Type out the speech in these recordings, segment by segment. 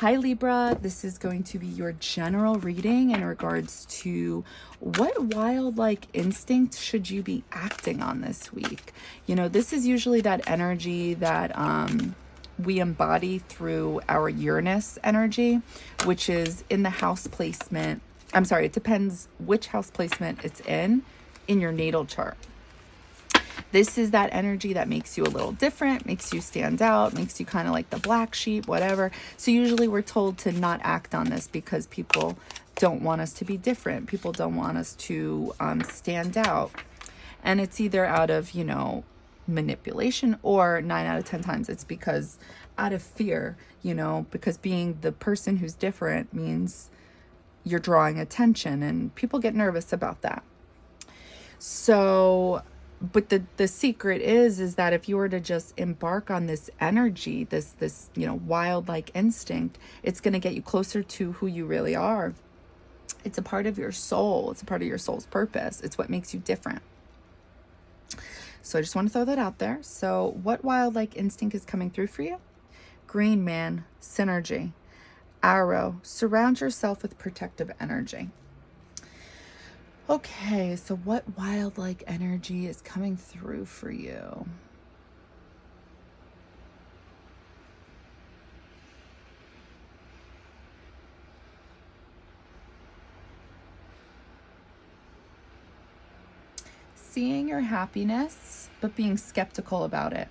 Hi Libra, this is going to be your general reading in regards to what wildlike instinct should you be acting on this week. You know, this is usually that energy that we embody through our Uranus energy, which is in the house placement. I'm sorry, it depends which house placement it's in your natal chart. This is that energy that makes you a little different, makes you stand out, makes you kind of like the black sheep, whatever. So usually we're told to not act on this because people don't want us to be different. People don't want us to stand out. And it's either out of, you know, manipulation, or 9 out of 10 times it's because out of fear, you know, because being the person who's different means you're drawing attention, and people get nervous about that. So, but the secret is that if you were to just embark on this energy, this you know, wildlike instinct, it's going to get you closer to who you really are. It's a part of your soul. It's a part of your soul's purpose. It's what makes you different. So I just want to throw that out there. So what wildlike instinct is coming through for you? Green Man, synergy. Arrow, surround yourself with protective energy. Okay, so what wildlike energy is coming through for you? Seeing your happiness, but being skeptical about it.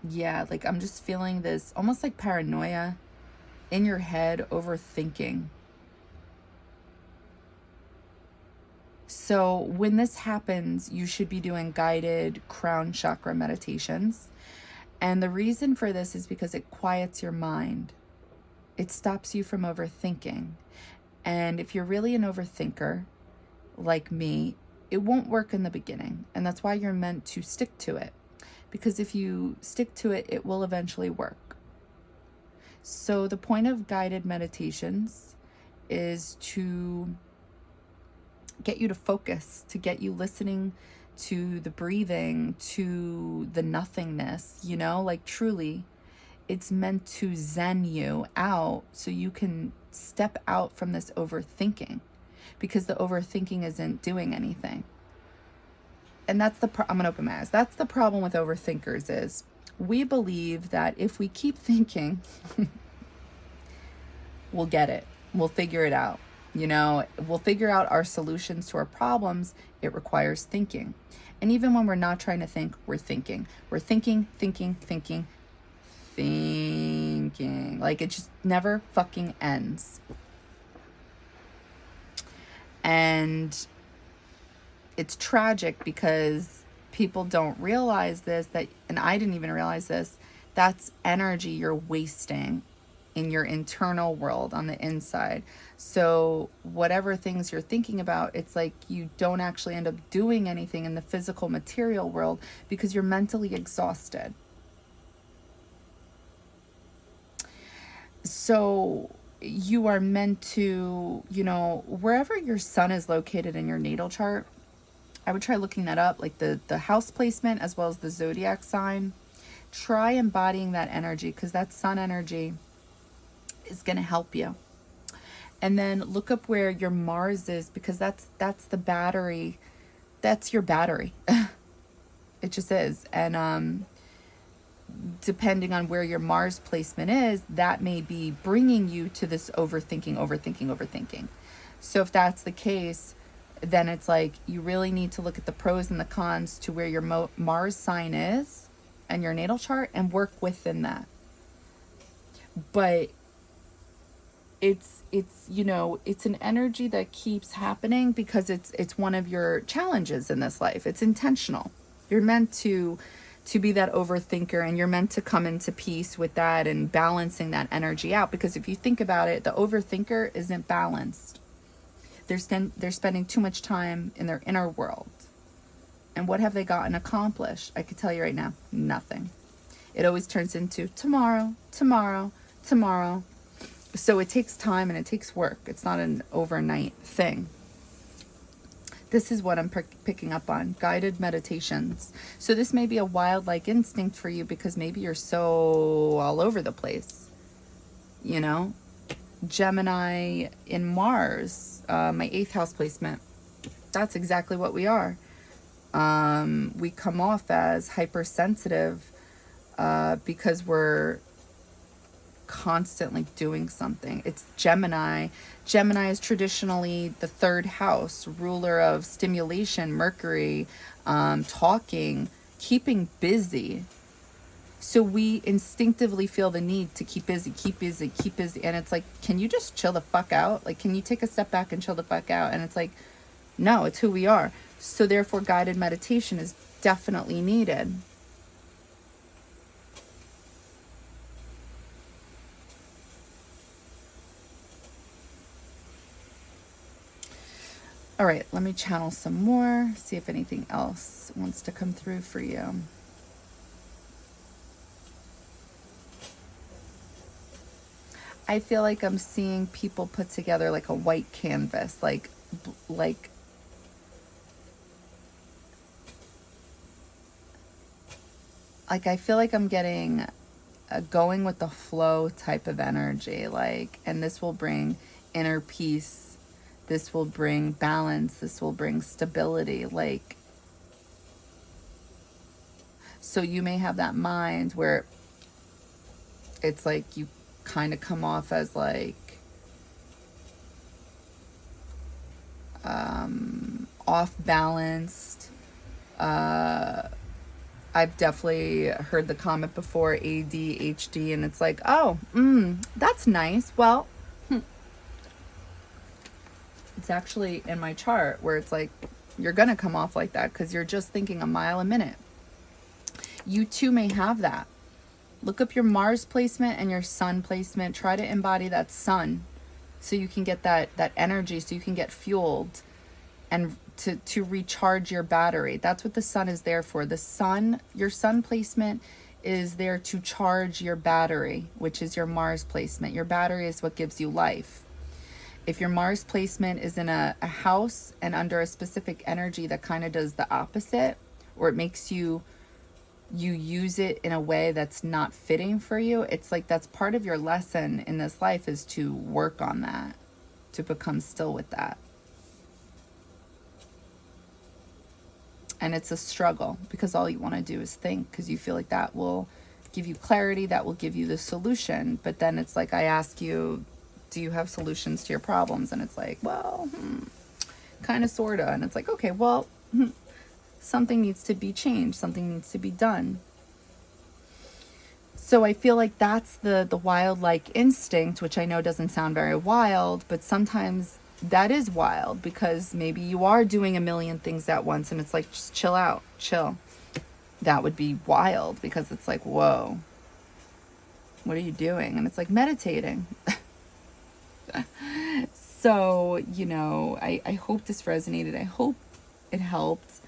Yeah, like I'm just feeling this almost like paranoia in your head, overthinking. So when this happens, you should be doing guided crown chakra meditations. And the reason for this is because it quiets your mind. It stops you from overthinking. And if you're really an overthinker, like me, it won't work in the beginning. And that's why you're meant to stick to it. Because if you stick to it, it will eventually work. So the point of guided meditations is to get you to focus, to get you listening to the breathing, to the nothingness, you know, like truly it's meant to zen you out so you can step out from this overthinking, because the overthinking isn't doing anything. And that's I'm going to open my eyes. That's the problem with overthinkers, is we believe that if we keep thinking, we'll get it. We'll figure it out. You know, we'll figure out our solutions to our problems. It requires thinking. And even when we're not trying to think, we're thinking. We're thinking. Like it just never fucking ends. And it's tragic because people don't realize this, and I didn't even realize this, that's energy you're wasting in your internal world on the inside. So whatever things you're thinking about, it's like you don't actually end up doing anything in the physical material world because you're mentally exhausted. So you are meant to, you know, wherever your sun is located in your natal chart, I would try looking that up, like the house placement as well as the zodiac sign. Try embodying that energy, because that sun energy is going to help you. And then look up where your Mars is, because that's the battery. That's your battery. It just is. And depending on where your Mars placement is, that may be bringing you to this overthinking. So if that's the case, then it's like you really need to look at the pros and the cons to where your Mars sign is and your natal chart and work within that. But it's you know, it's an energy that keeps happening because it's one of your challenges in this life. It's intentional. You're meant to be that overthinker, and you're meant to come into peace with that and balancing that energy out, because if you think about it, the overthinker isn't balanced. They're spending too much time in their inner world. And what have they gotten accomplished? I could tell you right now, nothing. It always turns into tomorrow. So it takes time and it takes work. It's not an overnight thing. This is what I'm picking up on. Guided meditations. So this may be a wildlike instinct for you because maybe you're so all over the place. You know? Gemini in Mars, my 8th house placement. That's exactly what we are. We come off as hypersensitive because we're constantly doing something. It's Gemini. Gemini is traditionally the 3rd house, ruler of stimulation, Mercury, talking, keeping busy. So we instinctively feel the need to keep busy, keep busy, keep busy. And it's like, can you just chill the fuck out? Like, can you take a step back and chill the fuck out? And it's like, no, it's who we are. So therefore, guided meditation is definitely needed. All right, let me channel some more, see if anything else wants to come through for you. I feel like I'm seeing people put together like a white canvas, like I feel like I'm getting a going with the flow type of energy, like, and this will bring inner peace. This will bring balance. This will bring stability. Like, so you may have that mind where it's like you kind of come off as like off balanced. I've definitely heard the comment before, ADHD, and it's like, oh, that's nice. Well, it's actually in my chart where it's like, you're going to come off like that because you're just thinking a mile a minute. You too may have that. Look up your Mars placement and your Sun placement. Try to embody that sun so you can get that energy, so you can get fueled and to recharge your battery. That's what the sun is there for. The sun, your Sun placement is there to charge your battery, which is your Mars placement. Your battery is what gives you life. If your Mars placement is in a house and under a specific energy that kind of does the opposite, or it makes you use it in a way that's not fitting for you, it's like that's part of your lesson in this life, is to work on that, to become still with that. And it's a struggle because all you want to do is think, because you feel like that will give you clarity, that will give you the solution. But then it's like, I ask you, do you have solutions to your problems? And it's like, well, kind of, sort of. And it's like, okay, well, something needs to be changed. Something needs to be done. So I feel like that's the wild-like instinct, which I know doesn't sound very wild, but sometimes that is wild because maybe you are doing a million things at once and it's like, just chill out, chill. That would be wild because it's like, whoa, what are you doing? And it's like meditating. So, you know, I hope this resonated. I hope it helped.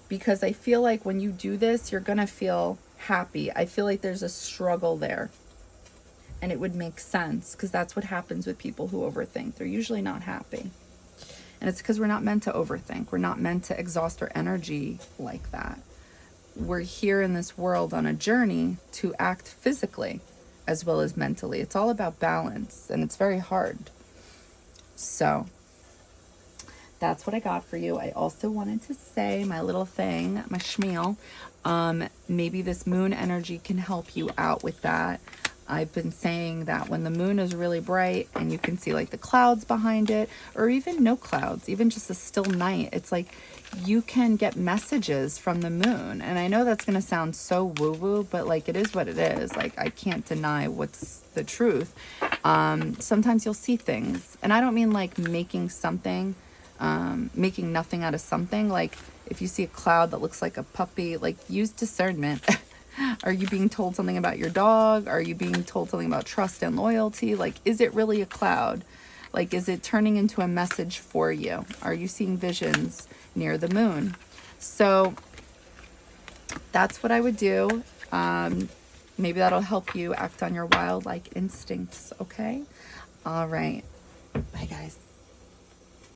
Because I feel like when you do this, you're going to feel happy. I feel like there's a struggle there. And it would make sense because that's what happens with people who overthink. They're usually not happy. And it's because we're not meant to overthink. We're not meant to exhaust our energy like that. We're here in this world on a journey to act physically as well as mentally. It's all about balance, and it's very hard. So that's what I got for you. I also wanted to say my little thing, my schmeal. Maybe this moon energy can help you out with that. I've been saying that when the moon is really bright and you can see like the clouds behind it, or even no clouds, even just a still night, it's like you can get messages from the moon. And I know that's going to sound so woo-woo, but like it is what it is. Like I can't deny what's the truth. Sometimes you'll see things, and I don't mean like making something, making nothing out of something. Like if you see a cloud that looks like a puppy, like use discernment. Are you being told something about your dog? Are you being told something about trust and loyalty? Like, is it really a cloud? Like, is it turning into a message for you? Are you seeing visions near the moon? So that's what I would do. Maybe that'll help you act on your wild-like instincts, okay? All right. Bye, guys.